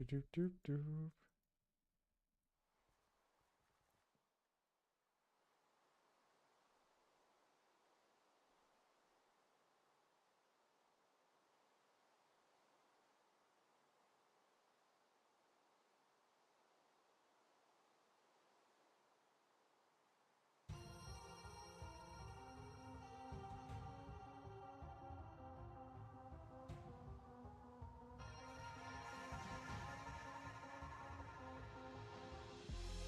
Doop, doop, doop.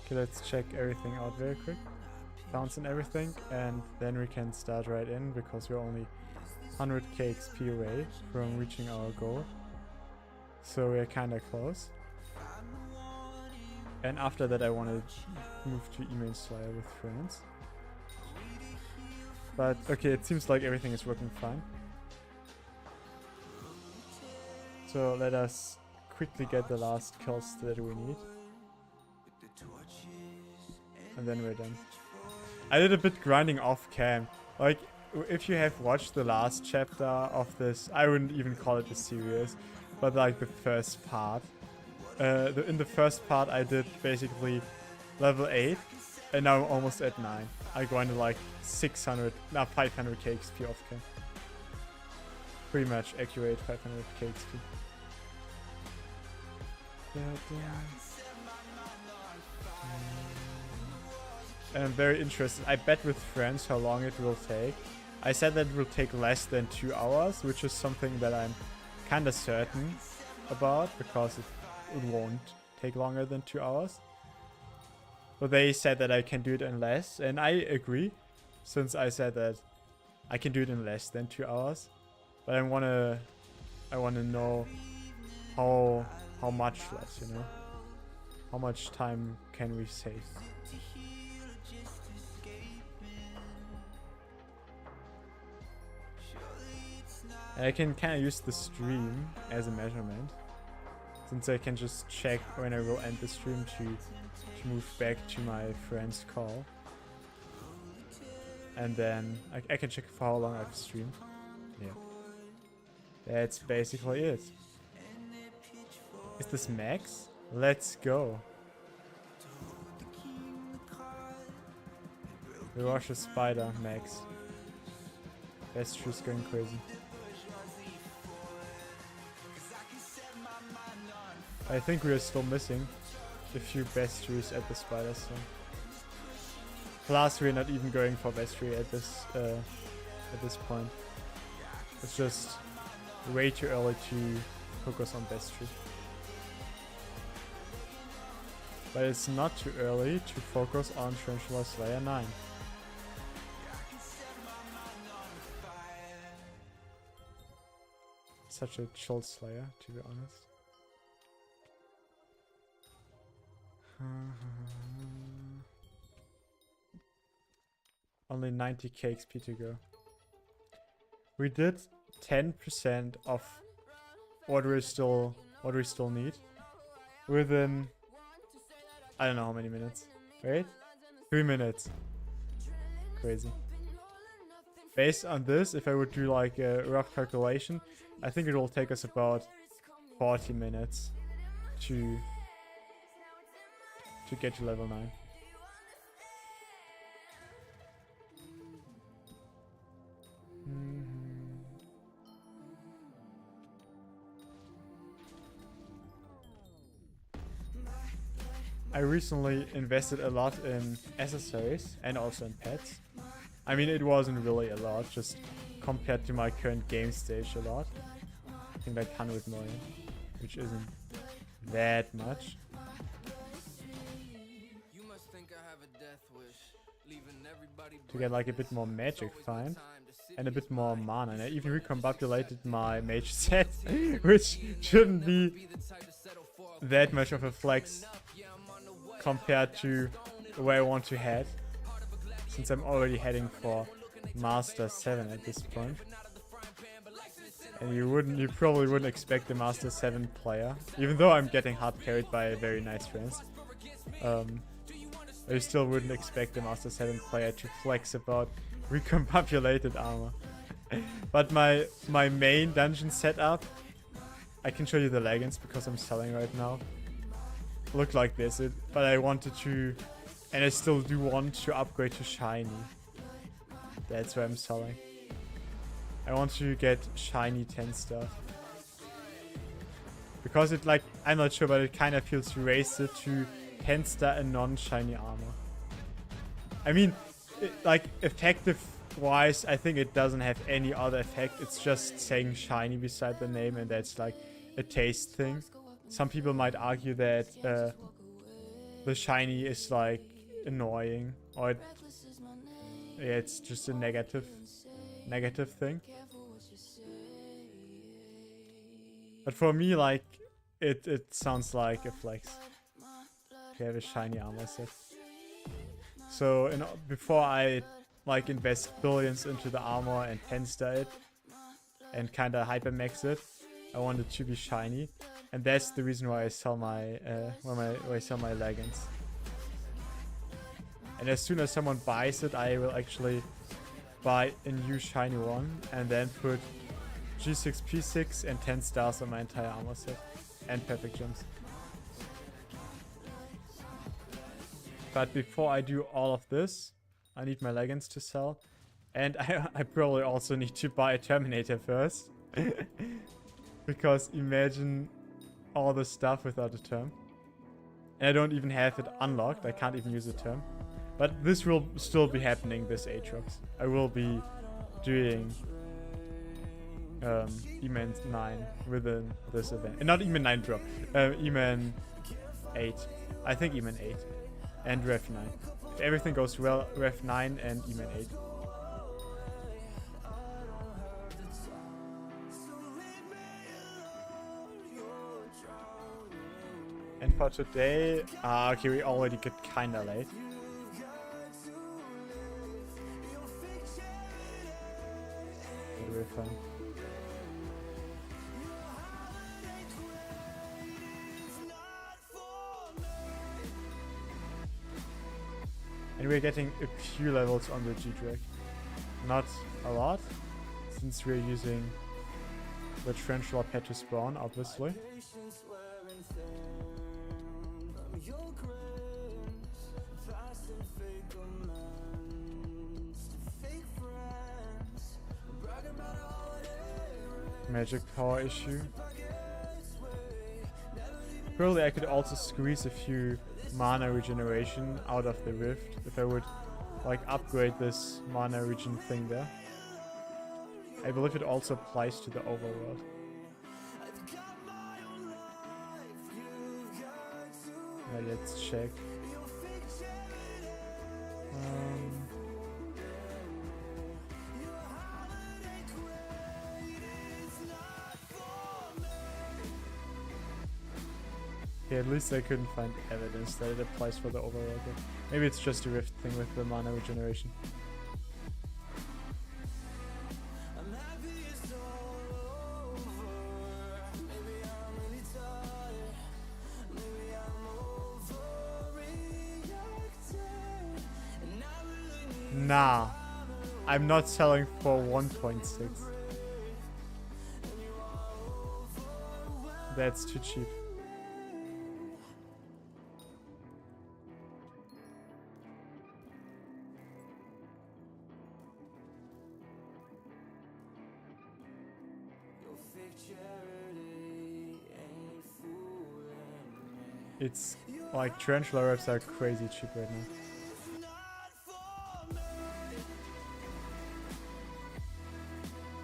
Okay, let's check everything out very quick. Bounce and everything, and then we can start right in because we're only 100k XP away from reaching our goal. So we're kinda close. And after that I want to move to Email Slayer with friends. But okay, it seems like everything is working fine. So let us quickly get the last kills that we need. And then we're done. I did a bit grinding off cam. Like, if you have watched the last chapter of this, I wouldn't even call it a series, but like the first part. In the first part I did basically level 8, and now I'm almost at 9. I grinded like 500k XP off cam. Pretty much accurate 500k XP. And I'm very interested. I bet with friends how long it will take. I said that it will take less than 2 hours, which is something that I'm kinda certain about, because it won't take longer than 2 hours. But they said that I can do it in less, and I agree, since I said that I can do it in less than 2 hours. But I wanna know how much less, you know? How much time can we save? And I can kind of use the stream as a measurement, since I can just check when I will end the stream to move back to my friend's call. And then I can check for how long I've streamed. Yeah. That's basically it. Is this max? Let's go. The Rush a Spider max. That's just going crazy. I think we are still missing a few bestiaries at the spider so. Plus we're not even going for bestiary at this point. It's just way too early to focus on bestiary. But it's not too early to focus on Tarantula Slayer 9. Such a chill Slayer, to be honest. Only 90k XP to go. We did 10% of what we still need within, I don't know how many minutes. Wait, 3 minutes. Crazy. Based on this, if I would do like a rough calculation, I think it will take us about 40 minutes to get to level 9. I recently invested a lot in accessories and also in pets. I mean, it wasn't really a lot, just compared to my current game stage a lot. I think like 100 million, which isn't that much. To get like a bit more magic, fine, and a bit more mana. And I even recombobulated my mage set, which shouldn't be that much of a flex compared to where I want to head, since I'm already heading for Master 7 at this point. And you probably wouldn't expect the Master 7 player, even though I'm getting hard carried by very nice friends. I still wouldn't expect the Master 7 player to flex about recombobulated armor. But my main dungeon setup I can show you the leggings because I'm selling right now. Look like this, but I wanted to, and I still do want to upgrade to shiny. That's why I'm selling. I want to get shiny 10 stuff. Because it, like, I'm not sure, but it kind of feels wasted to 10 star a non-shiny armor. I mean, like, effective-wise, I think it doesn't have any other effect. It's just saying shiny beside the name, and that's, like, a taste thing. Some people might argue that the shiny is, like, annoying. Or yeah, it's just a negative thing. But for me, like, it sounds like a flex to have a shiny armor set. So before I like invest billions into the armor and 10 star it and kind of hyper max it, I want it to be shiny, and that's the reason why I sell my why I sell my leggings. And as soon as someone buys it, I will actually buy a new shiny one and then put G6, P6 and 10 stars on my entire armor set and perfect gems. But before I do all of this, I need my leggings to sell. And I probably also need to buy a Terminator first. Because imagine all the stuff without a term. And I don't even have it unlocked. I can't even use a term. But this will still be happening, this Aatrox. I will be doing E-Man 9 within this event. And not E-Man 9 drop. E-Man 8. I think E-Man 8. And Rev 9. If everything goes well, Rev 9 and E-Man 8. And for today, okay, we already get kinda late. But we're fine. And we're getting a few levels on the G-Drag. Not a lot, since we're using the Tarantula pet to spawn, obviously. Magic power issue. Probably I could also squeeze a few mana regeneration out of the rift if I would like upgrade this mana regen thing there. I believe it also applies to the overworld. Let's check. Okay, at least I couldn't find evidence that it applies for the overworld. Maybe it's just a rift thing with the mana regeneration. Nah, I'm not selling for 1.6. That's too cheap. It's like Tarantula reps are crazy cheap right now.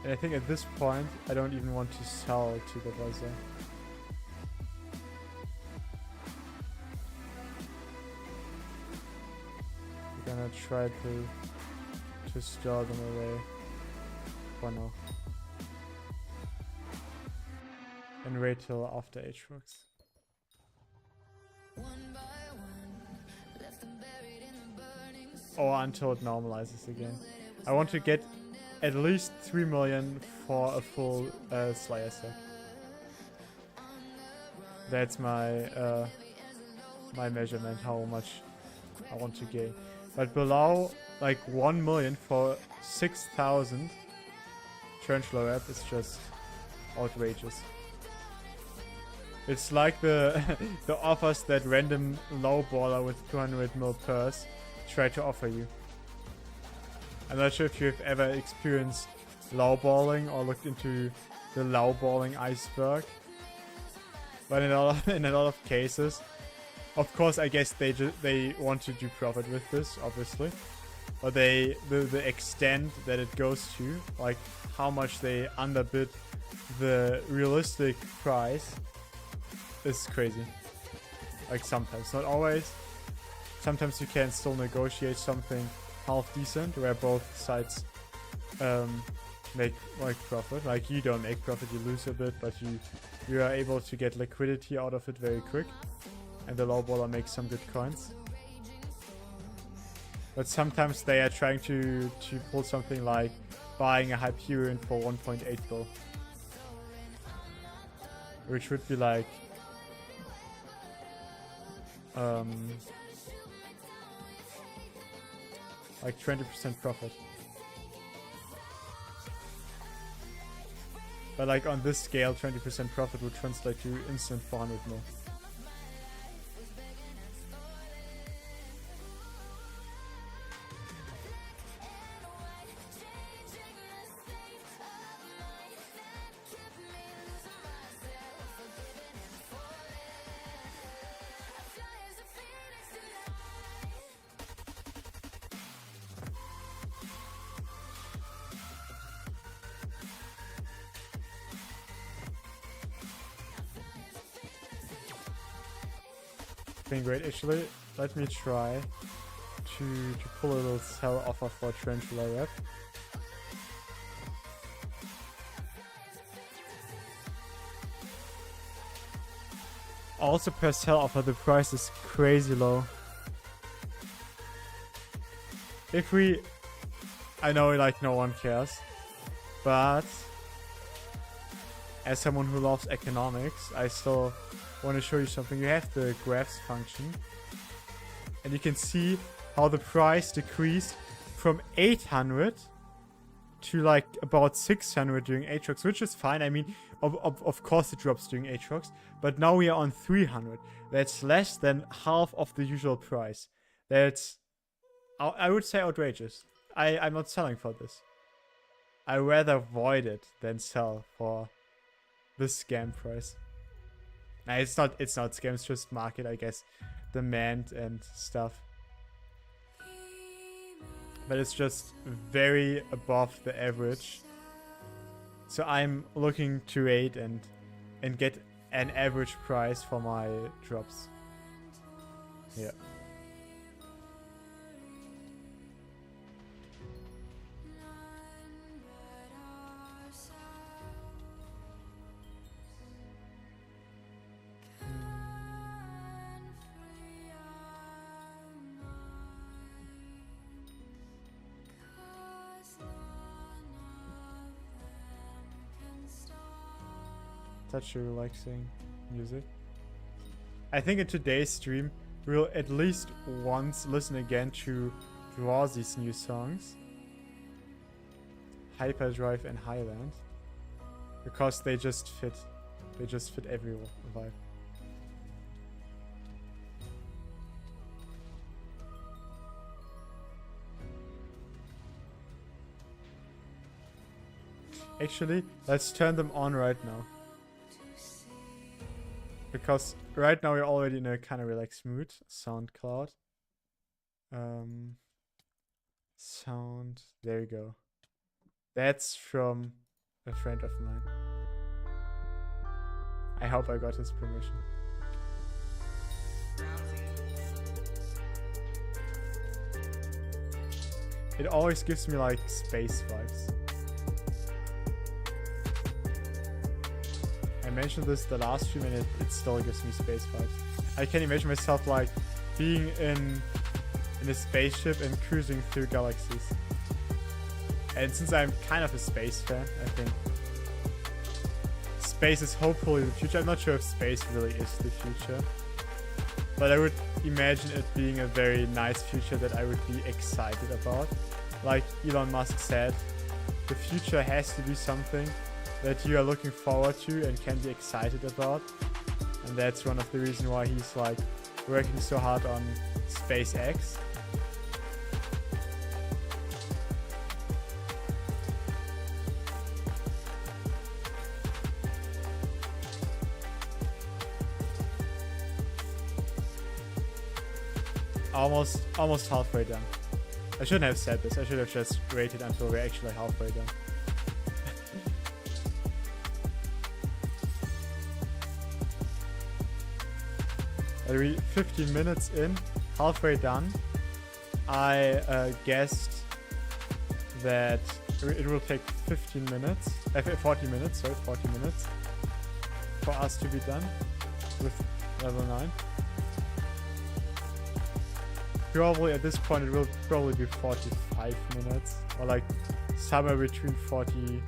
And I think at this point, I don't even want to sell to the buzzer. We're gonna try to store them away for now. And wait till after Aatrox. Or until it normalizes again. I want to get at least 3 million for a full Slayer set. That's my my measurement, how much I want to gain. But below like 1 million for 6,000 Tarantula rep is just outrageous. It's like the the offers that random lowballer with 200 mil purse try to offer you. I'm not sure if you've ever experienced lowballing or looked into the lowballing iceberg, but in a lot of cases, of course, I guess they want to do profit with this, obviously, but the extent that it goes to, like how much they underbid the realistic price, is crazy. Like sometimes, not always. Sometimes you can still negotiate something half decent where both sides make like profit. Like you don't make profit, you lose a bit, but you are able to get liquidity out of it very quick, and the lowballer makes some good coins. But sometimes they are trying to pull something like buying a Hyperion for 1.8 bill, which would be like like 20% profit. But like on this scale, 20% profit would translate to instant 400 mil. Been great. Actually, let me try to pull a little sell offer for Tarantula rep. Also per sell offer, the price is crazy low. If we... I know like no one cares, but as someone who loves economics, I still want to show you something. You have the graphs function, and you can see how the price decreased from 800 to like about 600 during Aatrox, which is fine. I mean, of course it drops during Aatrox, but now we are on 300. That's less than half of the usual price. That's, I would say, outrageous. I'm not selling for this. I rather avoid it than sell for this scam price. Nah, it's not scam, it's just market, I guess. Demand and stuff. But it's just very above the average. So I'm looking to wait and get an average price for my drops. Yeah. Such a relaxing music. I think in today's stream we'll at least once listen again to Drawsy's new songs, Hyperdrive and Highland, because they just fit every vibe. Actually, let's turn them on right now. Because right now we're already in a kind of relaxed mood. SoundCloud. Sound. There you go. That's from a friend of mine. I hope I got his permission. It always gives me like space vibes. I mentioned this the last stream and it still gives me space vibes. I can imagine myself like being in a spaceship and cruising through galaxies. And since I'm kind of a space fan, I think space is hopefully the future. I'm not sure if space really is the future, but I would imagine it being a very nice future that I would be excited about. Like Elon Musk said, the future has to be something that you are looking forward to and can be excited about. And that's one of the reasons why he's like working so hard on SpaceX. Almost halfway done. I shouldn't have said this. I should have just waited until we're actually halfway done. 15 minutes in, halfway done. I guessed that it will take 15 minutes, 40 minutes, sorry, 40 minutes for us to be done with level 9. Probably at this point it will probably be 45 minutes, or like somewhere between 40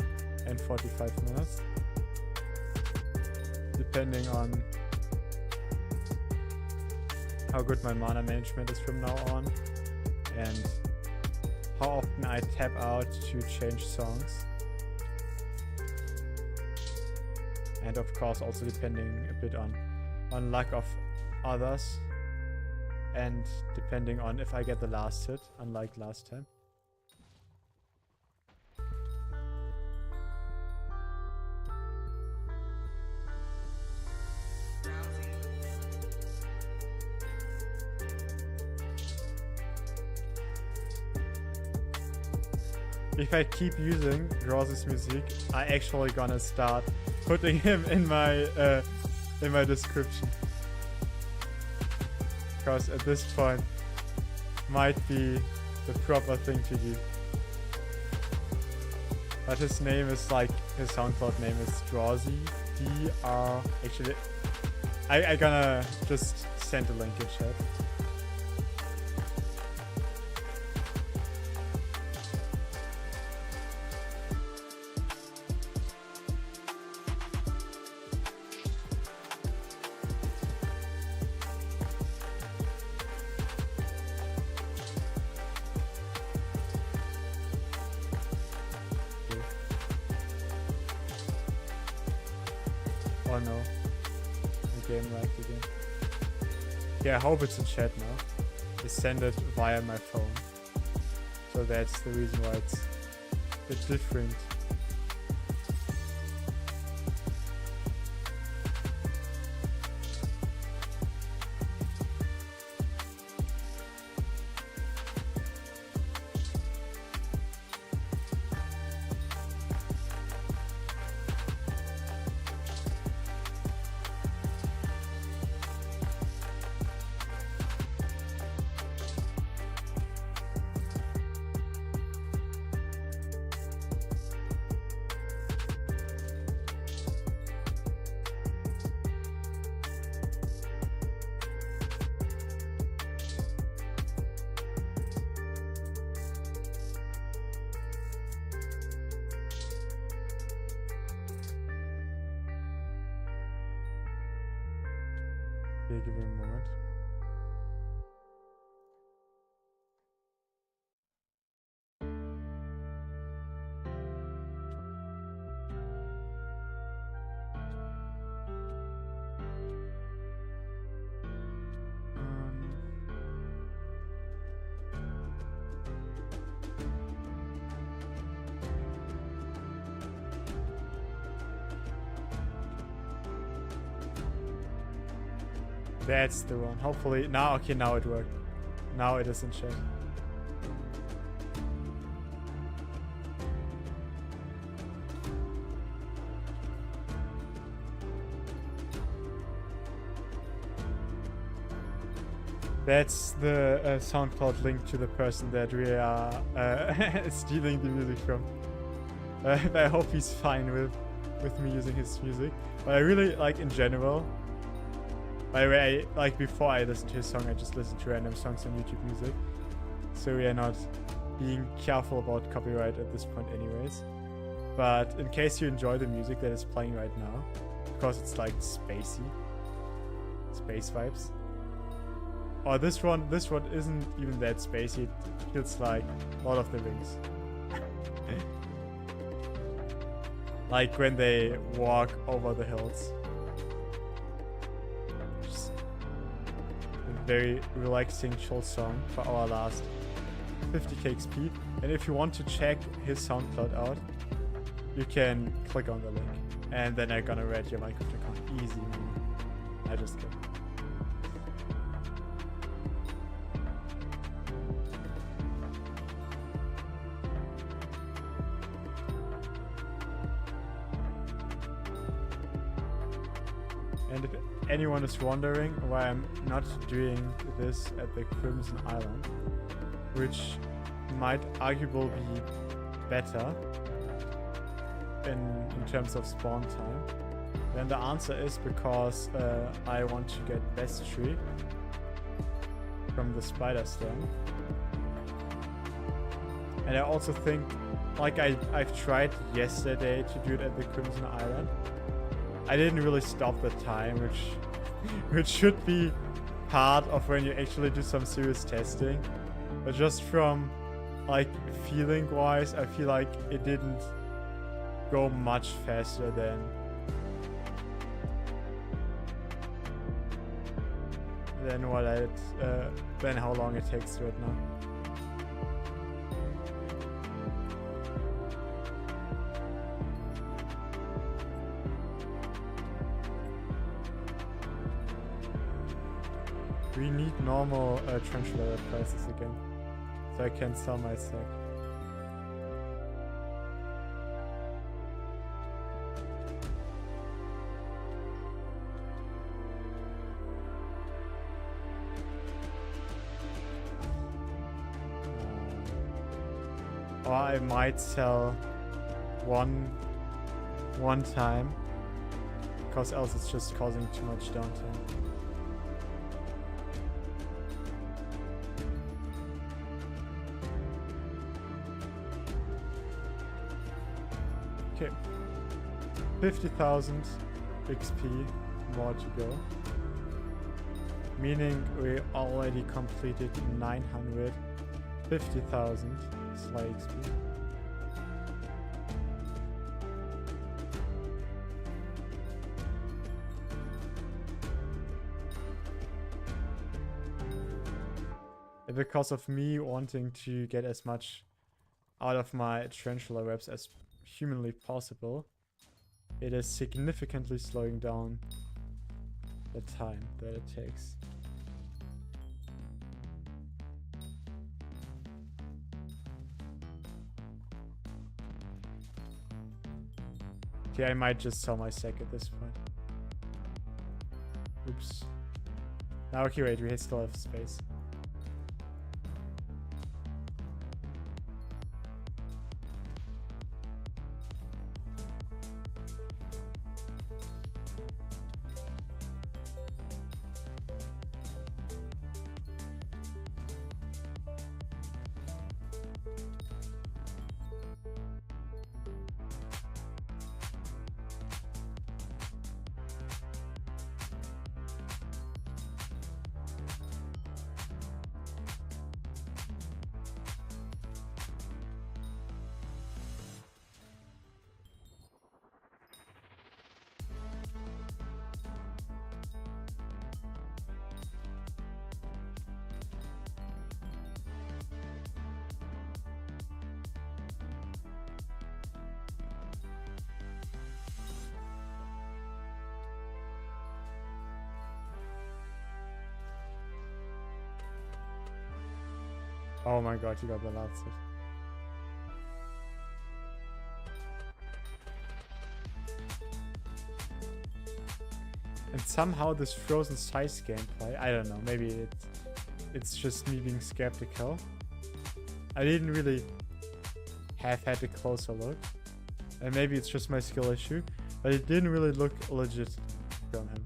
and 45 minutes, depending on how good my mana management is from now on and how often I tap out to change songs, and of course also depending a bit on luck of others, and depending on if I get the last hit, unlike last time. If I keep using Raw's music, I actually gonna start putting him in my description, because at this point might be the proper thing to do. But his name is like, his SoundCloud name is Drawzy, D-R, actually, I gonna just send a link in chat. Oh no, the game lagged again. Yeah, I hope it's in chat now. I send it via my phone, so that's the reason why it's a bit different. Okay, give me a moment. That's the one. Hopefully now. Okay, now it worked. Now it is in chat. That's the SoundCloud link to the person that we are stealing the music from. I hope he's fine with me using his music. But I really like, in general. By the way, like before I listen to his song, I just listen to random songs on YouTube Music. So we are not being careful about copyright at this point anyways. But in case you enjoy the music that is playing right now, because it's like spacey, space vibes. Or this one isn't even that spacey, it feels like Lord of the Rings. Like when they walk over the hills. very relaxing chill song for our last 50k XP. And if you want to check his SoundCloud out, you can click on the link. And then I'm gonna rate your Minecraft account. Easy, man. I just kidding. And if anyone is wondering why I'm not doing this at the Crimson Island, which might arguably be better in terms of spawn time, then the answer is because I want to get Bestry from the spider stem. And I also think, like I've tried yesterday to do it at the Crimson Island. I didn't really stop the time, which should be part of when you actually do some serious testing. But just from like feeling wise, I feel like it didn't go much faster than than how long it takes right now. We need normal Tarantula prices again, so I can sell my sack. Or I might sell one time, because else it's just causing too much downtime. Okay, 50,000 XP more to go, meaning we already completed 950,000 Sly XP. And because of me wanting to get as much out of my Tarantula webs as humanly possible, it is significantly slowing down the time that it takes. Okay, I might just sell my sack at this point. Oops. Now, okay, wait, we still have space. Oh my god, you got the last hit. And somehow this frozen size gameplay, I don't know, maybe it's just me being skeptical. I didn't really have had a closer look. And maybe it's just my skill issue, but it didn't really look legit on him.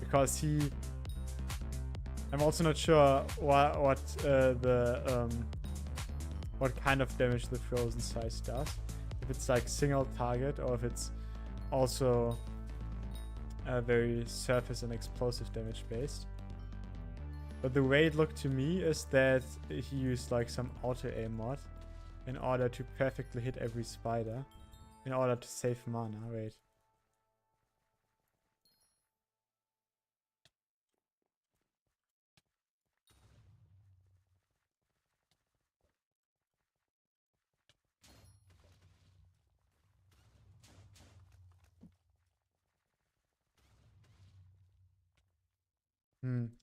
Because he... I'm also not sure what kind of damage the frozen size does. If it's like single target or if it's also very surface and explosive damage based. But the way it looked to me is that he used like some auto aim mod in order to perfectly hit every spider in order to save mana. Wait.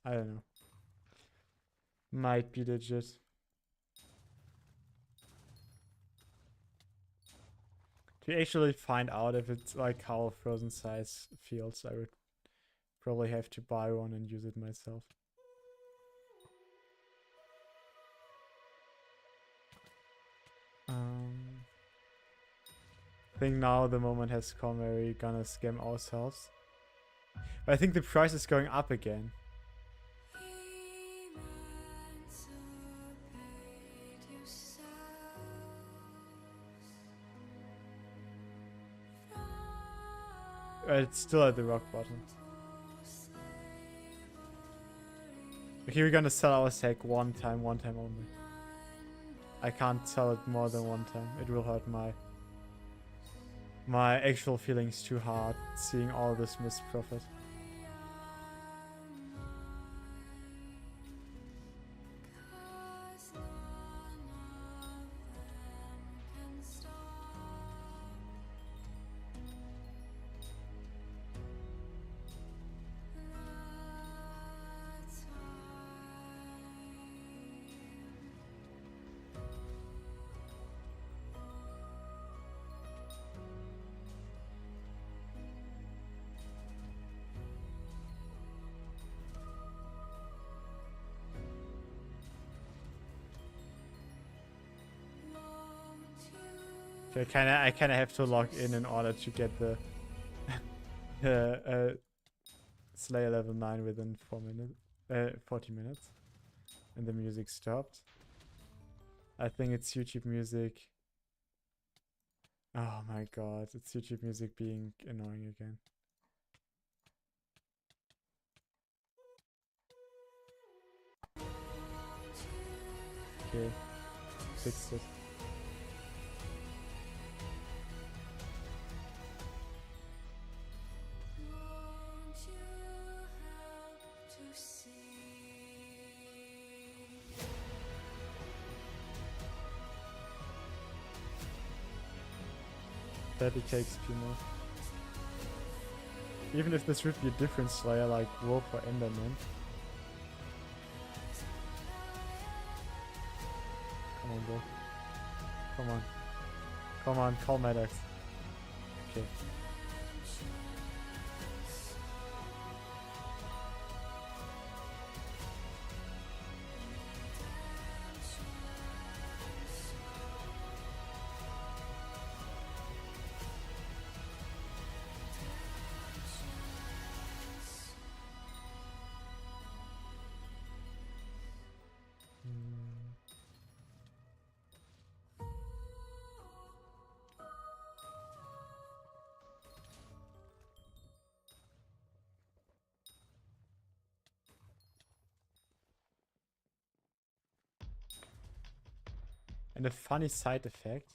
I don't know. Might be legit. To actually find out if it's like how Frozen Size feels, I would probably have to buy one and use it myself. I think now the moment has come where we're gonna scam ourselves. But I think the price is going up again. It's still at the rock bottom. Okay, we're gonna sell our sack one time only. I can't sell it more than one time. It will hurt my actual feelings too hard, seeing all this missed profit. Okay, I kinda have to log in order to get the Slayer level 9 within 40 minutes. And the music stopped. I think it's YouTube music. Oh my god, it's YouTube music being annoying again. Okay, fixed it. That it takes few more. Even if this would be a different Slayer like Wolf or Enderman. Come on, bro. Come on. Come on, call Maddox. Okay. And a funny side effect,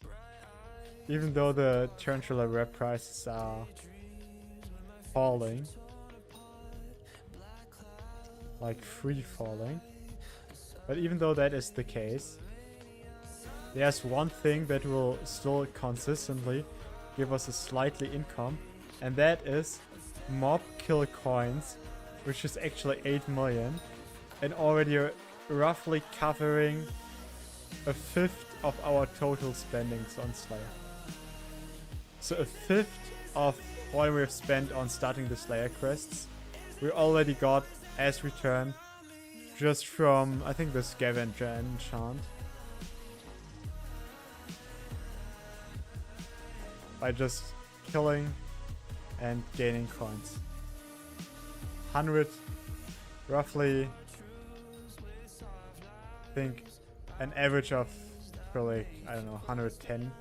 even though the Tarantula rep prices are falling, like free falling, but even though that is the case, there's one thing that will still consistently give us a slightly income, and that is mob kill coins, which is actually 8 million, and already roughly covering a fifth of our total spendings on Slayer. So a fifth of what we've spent on starting the Slayer quests, we already got as return just from, I think, the scavenger enchant. By just killing and gaining coins. 100, roughly, I think an average of probably, I don't know, 110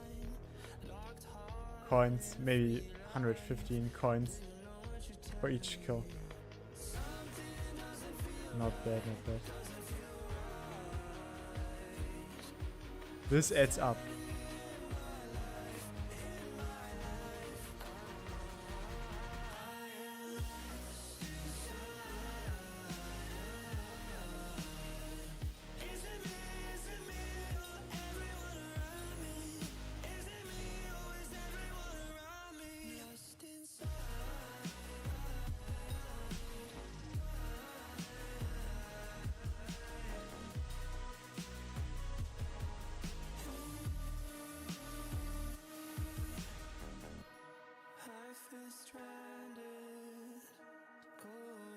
coins, maybe 115 coins for each kill. Not bad, not bad. This adds up.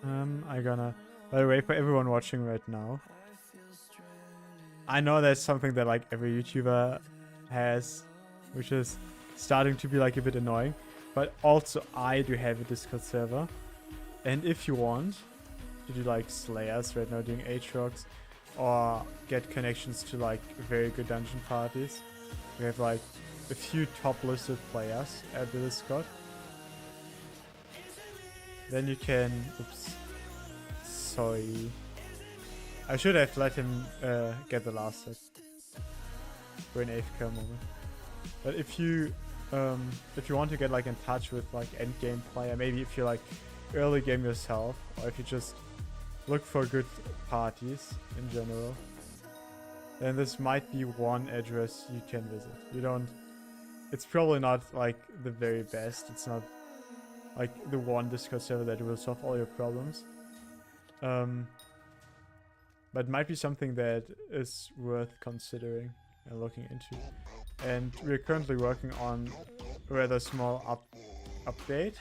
I gonna... By the way, for everyone watching right now, I know that's something that like every YouTuber has, which is starting to be like a bit annoying. But also I do have a Discord server. And if you want to do like Slayers right now doing Aatrox, or get connections to like very good dungeon parties, we have like a few top listed players at the Discord. Then you can... Oops. Sorry. I should have let him get the last hit for an AFK moment. But if you want to get like in touch with like end game player, maybe if you like early game yourself, or if you just look for good parties in general, then this might be one address you can visit. You don't... It's probably not like the very best. It's not like the one Discord server that will solve all your problems. But it might be something that is worth considering and looking into. And we're currently working on a rather small update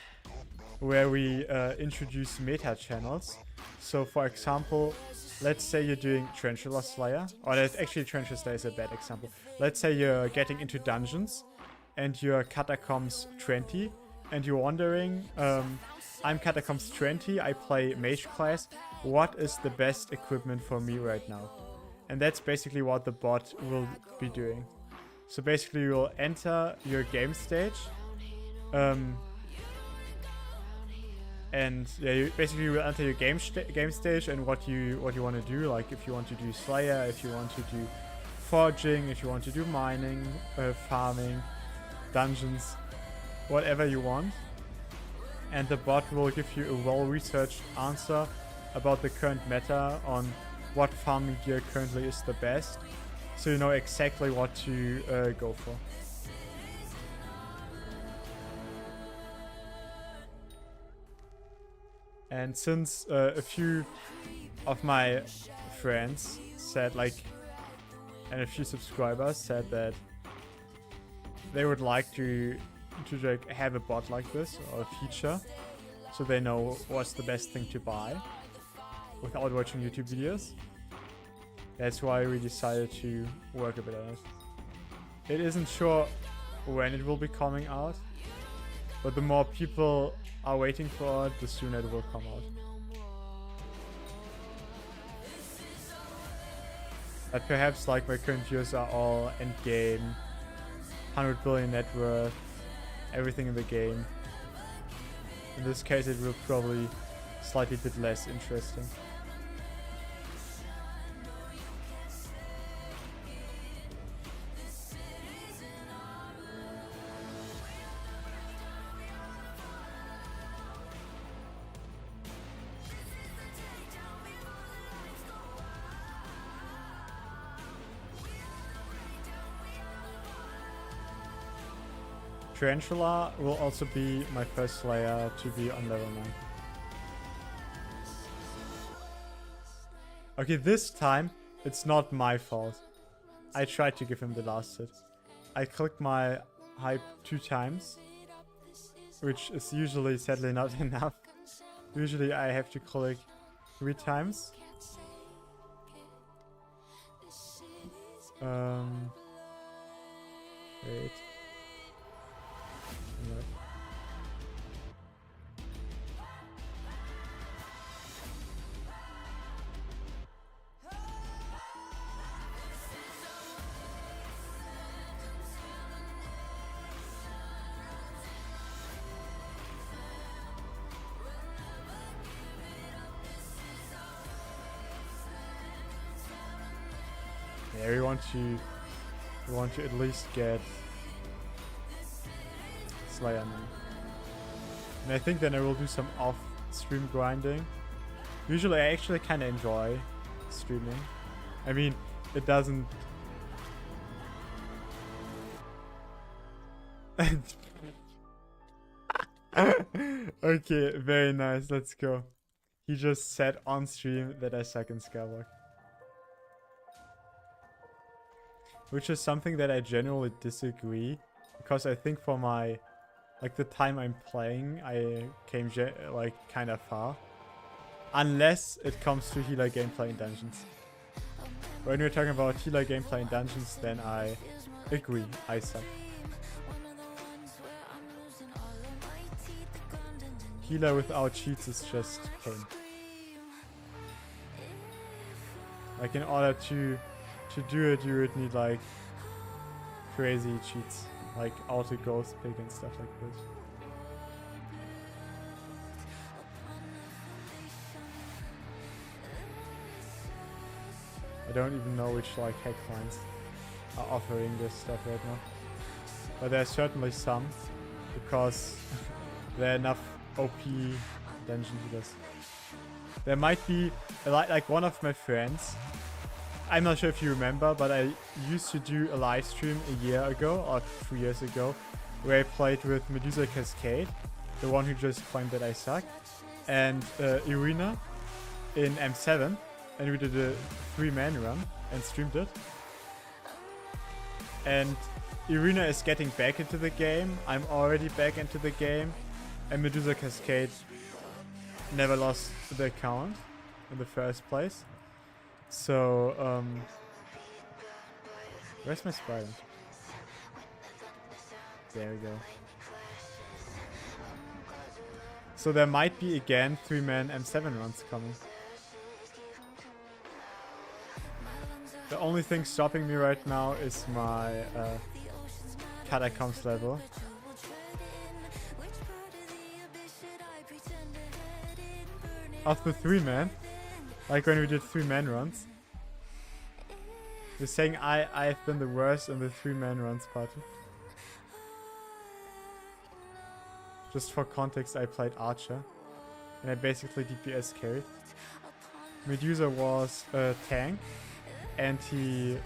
where we introduce meta channels. So for example, let's say you're doing Tarantula Slayer, or that's actually Tarantula Slayer is a bad example. Let's say you're getting into dungeons and you're Catacombs 20 and you're wondering, I'm Catacombs 20, I play mage class, what is the best equipment for me right now? And that's basically what the bot will be doing. So basically you'll enter your game stage, and yeah, you will enter your game stage and what you want to do, like if you want to do Slayer, if you want to do foraging, if you want to do mining, farming, dungeons, whatever you want. And the bot will give you a well-researched answer about the current meta on what farming gear currently is the best, so you know exactly what to go for. And since a few of my friends said like, and a few subscribers said that they would like to like have a bot like this, or a feature, so they know what's the best thing to buy without watching YouTube videos. That's why we decided to work a bit on it. It isn't sure when it will be coming out, but the more people are waiting for it, the sooner it will come out. But perhaps like my current viewers are all endgame, 100 billion net worth, everything in the game. In this case it will probably slightly bit less interesting. Tarantula will also be my first Slayer to be on level 9. Okay, this time it's not my fault. I tried to give him the last hit. I clicked my hype 2 times, which is usually sadly not enough. Usually I have to click 3 times. Wait. Yeah, we want to at least get Slayer now. And I think then I will do some off-stream grinding. Usually I actually kind of enjoy streaming. I mean, it doesn't... Okay, very nice, let's go. He just said on stream that I suck in Skywalk. Which is something that I generally disagree, because I think for my, like the time I'm playing, I came like kind of far. Unless it comes to healer gameplay in dungeons. When we're talking about healer gameplay in dungeons, then I agree, I suck. Healer without cheats is just pain. Like in order to do it, you would need like crazy cheats, like auto ghost pick and stuff like this. I don't even know which like hack finds are offering this stuff right now, but there's certainly some because there are enough OP dungeon healers. There might be like one of my friends. I'm not sure if you remember, but I used to do a live stream a year ago or 2 years ago where I played with Medusa Cascade, the one who just claimed that I suck, and Irina in M7, and we did a 3-man run and streamed it. And Irina is getting back into the game, I'm already back into the game, and Medusa Cascade never lost the account in the first place. So, where's my spider? There we go. So there might be again 3-man M7 runs coming. The only thing stopping me right now is my catacombs level. Of the 3-man, like when we did 3-man runs. You're saying I've been the worst in the 3-man runs party. Just for context, I played Archer, and I basically DPS carried. Medusa was a tank, and he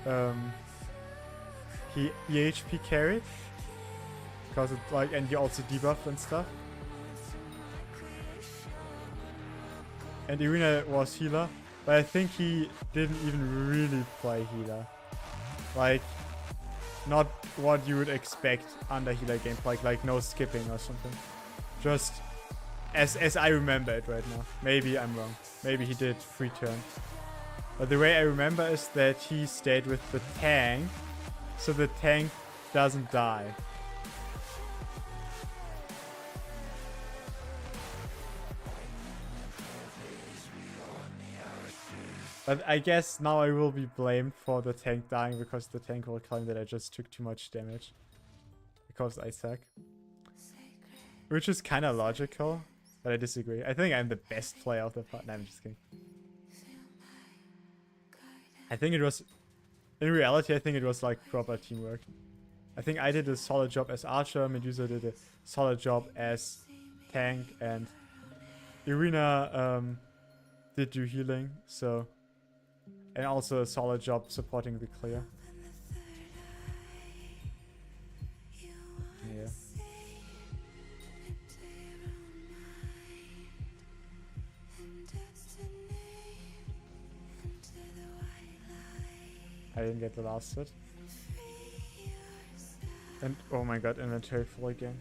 EHP carried, because it like, and he also debuffed and stuff. And Irina was healer, but I think he didn't even really play healer. Like, not what you would expect under healer gameplay, like no skipping or something. Just as I remember it right now. Maybe I'm wrong. Maybe he did free turn. But the way I remember is that he stayed with the tank, so the tank doesn't die. But I guess now I will be blamed for the tank dying because the tank will claim that I just took too much damage. Because I suck. Which is kind of logical, but I disagree. I think I'm the best player of the party. No, I'm just kidding. I think it was... In reality, I think it was like proper teamwork. I think I did a solid job as Archer, Medusa did a solid job as tank, and Irina did do healing, so... And also a solid job supporting the clear. Yeah. I didn't get the last hit. And oh my god, inventory full again.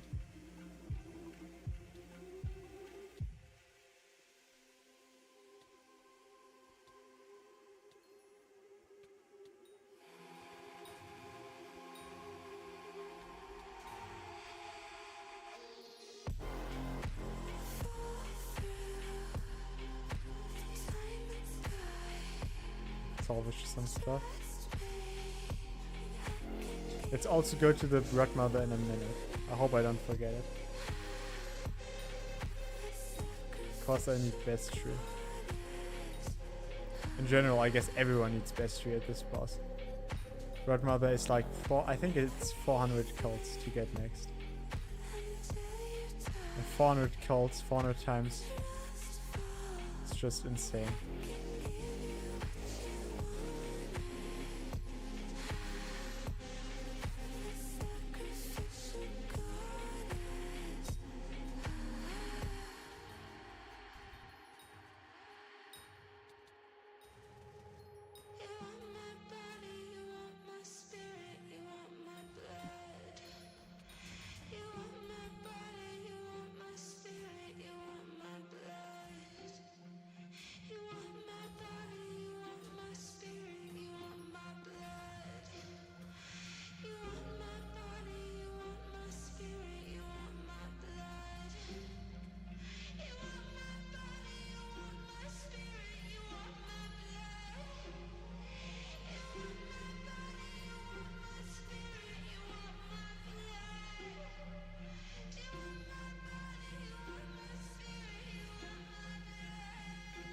Salvage some stuff. Let's also go to the Bloodmother in a minute. I hope I don't forget it. Of course I need Bestry. In general, I guess everyone needs Bestry at this boss. Bloodmother is like I think it's 400 cults to get next. And 400 cults, 400 times. It's just insane.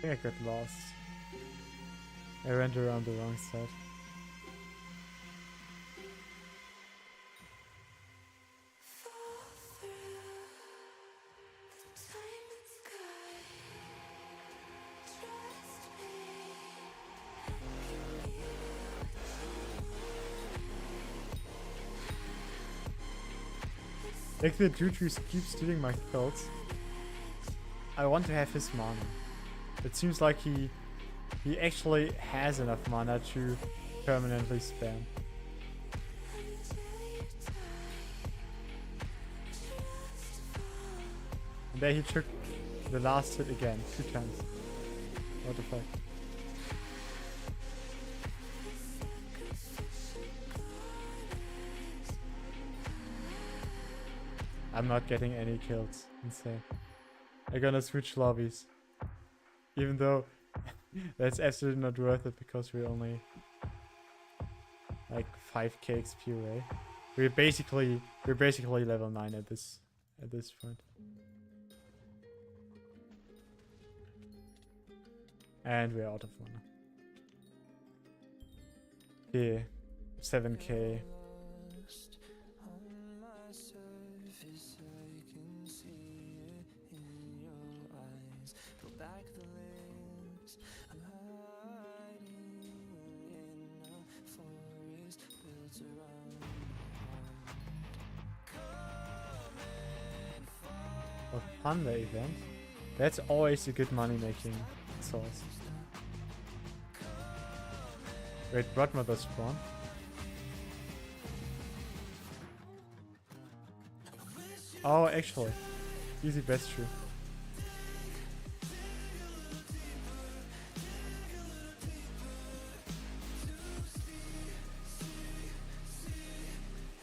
I think I got lost. I went around the wrong side. Like the dude who keeps stealing my kills. I want to have his mana. It seems like he actually has enough mana to permanently spam. And there he took the last hit again, 2 times. What the fuck? I'm not getting any kills. Insane. I'm gonna switch lobbies. Even though that's absolutely not worth it because we're only like 5k XP away. We're basically level 9 at this point. And we're out of mana. Okay, 7k. A Thunder event? That's always a good money making source. Wait, Broadmother spawn? Oh, actually. Easy best true.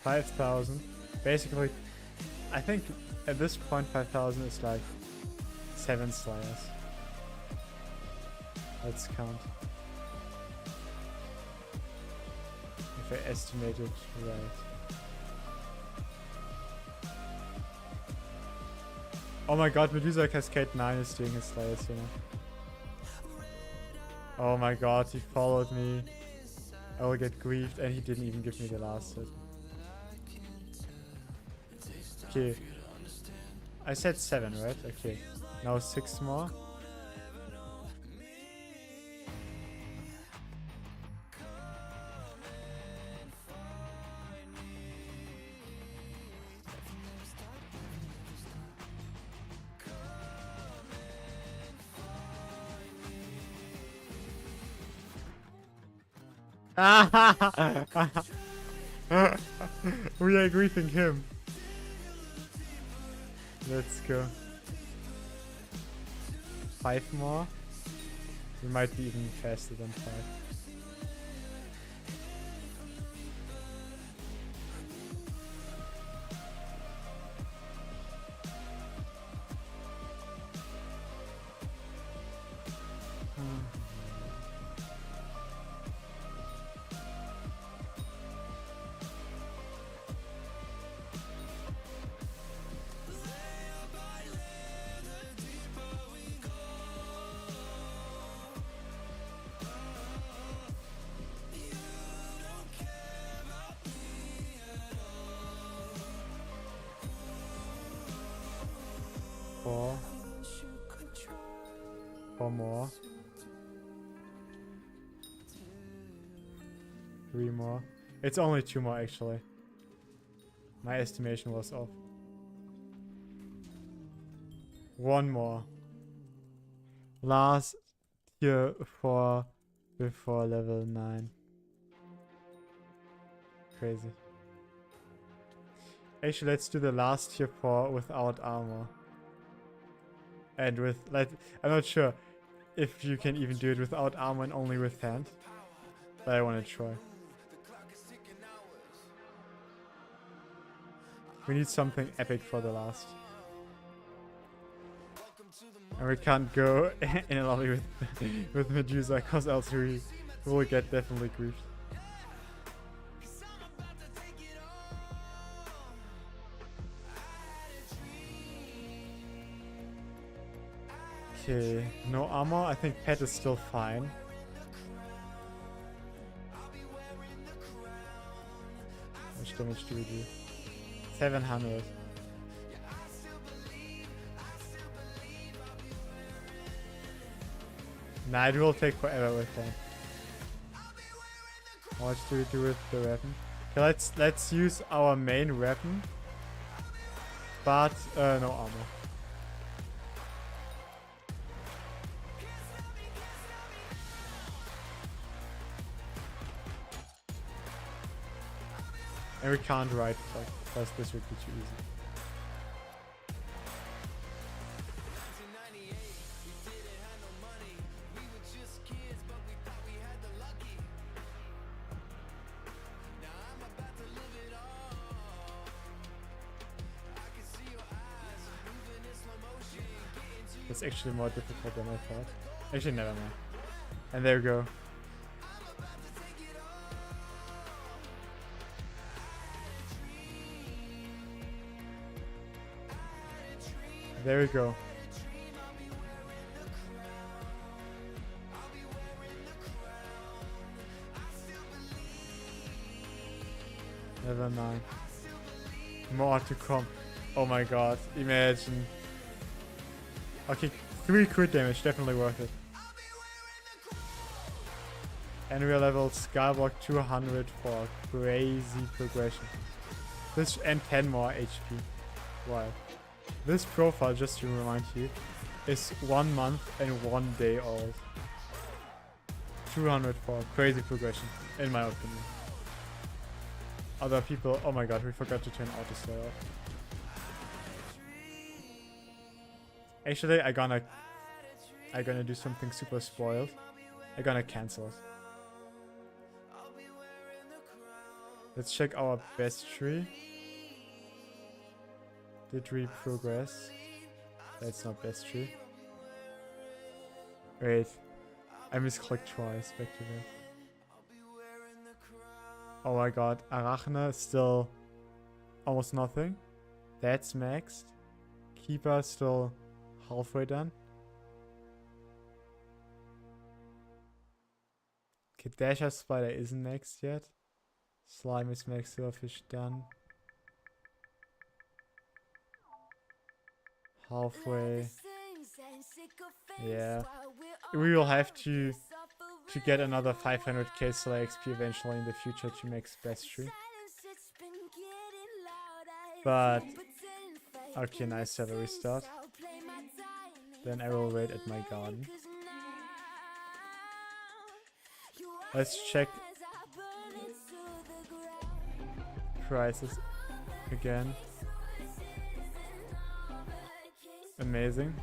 $5,000. Basically, I think at this point 5,000 is like 7 Slayers. Let's count. If I estimate it right. Oh my god, Medusa Cascade 9 is doing his Slayers, you know. Oh my god, he followed me. I will get griefed and he didn't even give me the last hit. Okay. I said 7, right? Okay. Now 6 more. We are griefing him. Let's go. 5 more. We might be even faster than 5. Four more. 3 more. It's only 2 more actually. My estimation was off. 1 more. Last tier 4 before level 9. Crazy. Actually, let's do the last tier 4 without armor. And with, like, I'm not sure if you can even do it without armor and only with hand. But I want to try. We need something epic for the last. And we can't go in a lobby with Medusa, because else we will get definitely griefed. Okay, no armor. I think pet is still fine. How much damage do we do? 700. Nah, it will take forever with that. How much do we do with the weapon? Okay, let's use our main weapon, but no armor. And we can't ride like, because this would be too easy. It's actually more difficult than I thought. Actually, never mind. And there we go. There we go. Never mind. More to come. Oh my god, imagine. Okay, 3 crit damage, definitely worth it. And we are level Skyblock 200 for crazy progression. This and 10 more HP. Wow. This profile, just to remind you, is 1 month and 1 day old. 200 for crazy progression, in my opinion. Other people, oh my god, we forgot to turn auto slay off. Actually, I'm gonna do something super spoiled. I'm gonna cancel it. Let's check our best tree. Did we progress? That's not best tree. Wait, I misclicked twice. Back to that. Oh my god, Arachne is still almost nothing. That's maxed. Keeper still halfway done. Kadasha Spider isn't maxed yet. Slime is maxed, Silverfish done. Halfway. Yeah. We will have to get another 500k Slayer XP eventually in the future to make best tree. But okay, nice server restart. Then I will wait at my garden. Let's check prices again. Amazing.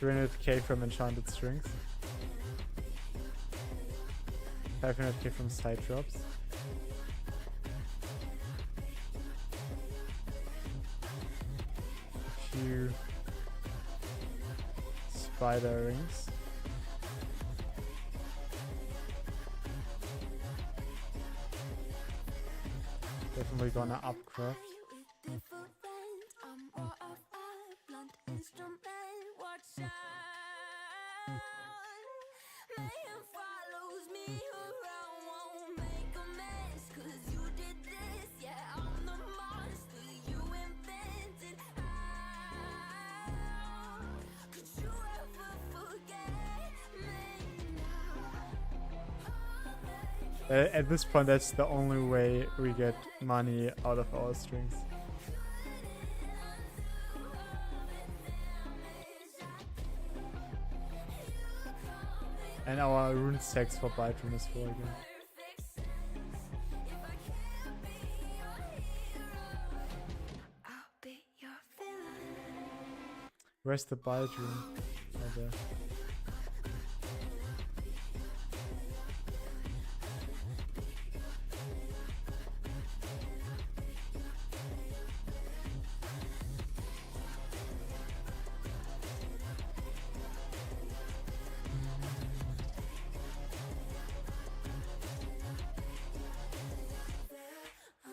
$300k from enchanted strings. 500k from side drops. A few spider rings. Definitely gonna upcraft. At this point, that's the only way we get money out of our strings. And our rune stacks for Blight Rune is full again. Where's the Blight Rune? Oh, there.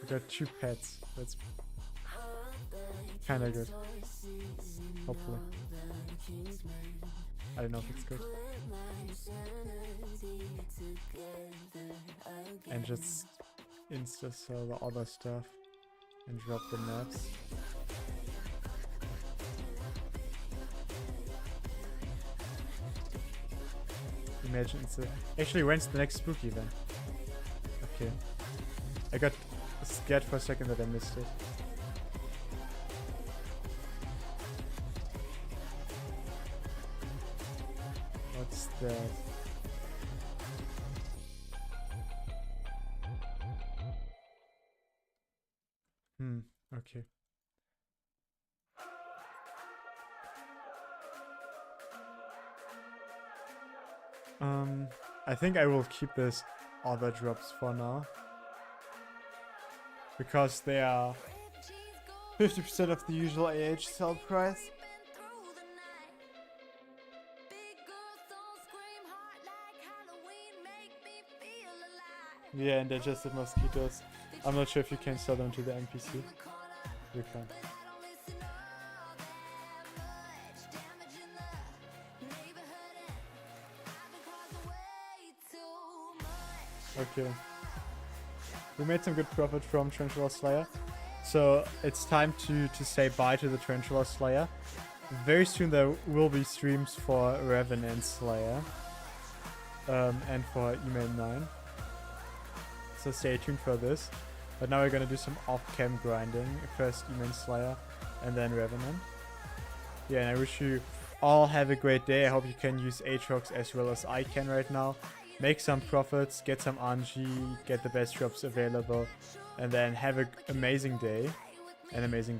We got 2 pets. That's kinda good. Hopefully. I don't know if it's good. And just insta sell the other stuff and drop the maps. Imagine it's a... Actually, when's the next spooky event? Okay. I got scared for a second that I missed it. What's that? Okay. I think I will keep this other drops for now. Because they are 50% of the usual AH sell price. Yeah, and they're just the mosquitoes. I'm not sure if you can sell them to the NPC. You can. Okay. We made some good profit from Tarantula Slayer. So it's time to say bye to the Tarantula Slayer. Very soon there will be streams for Revenant Slayer. And for Email 9. So stay tuned for this. But now we're gonna do some off-cam grinding. First Email Slayer and then Revenant. Yeah, and I wish you all have a great day. I hope you can use Aatrox as well as I can right now. Make some profits, get some RNG, get the best drops available, and then have an amazing day. An amazing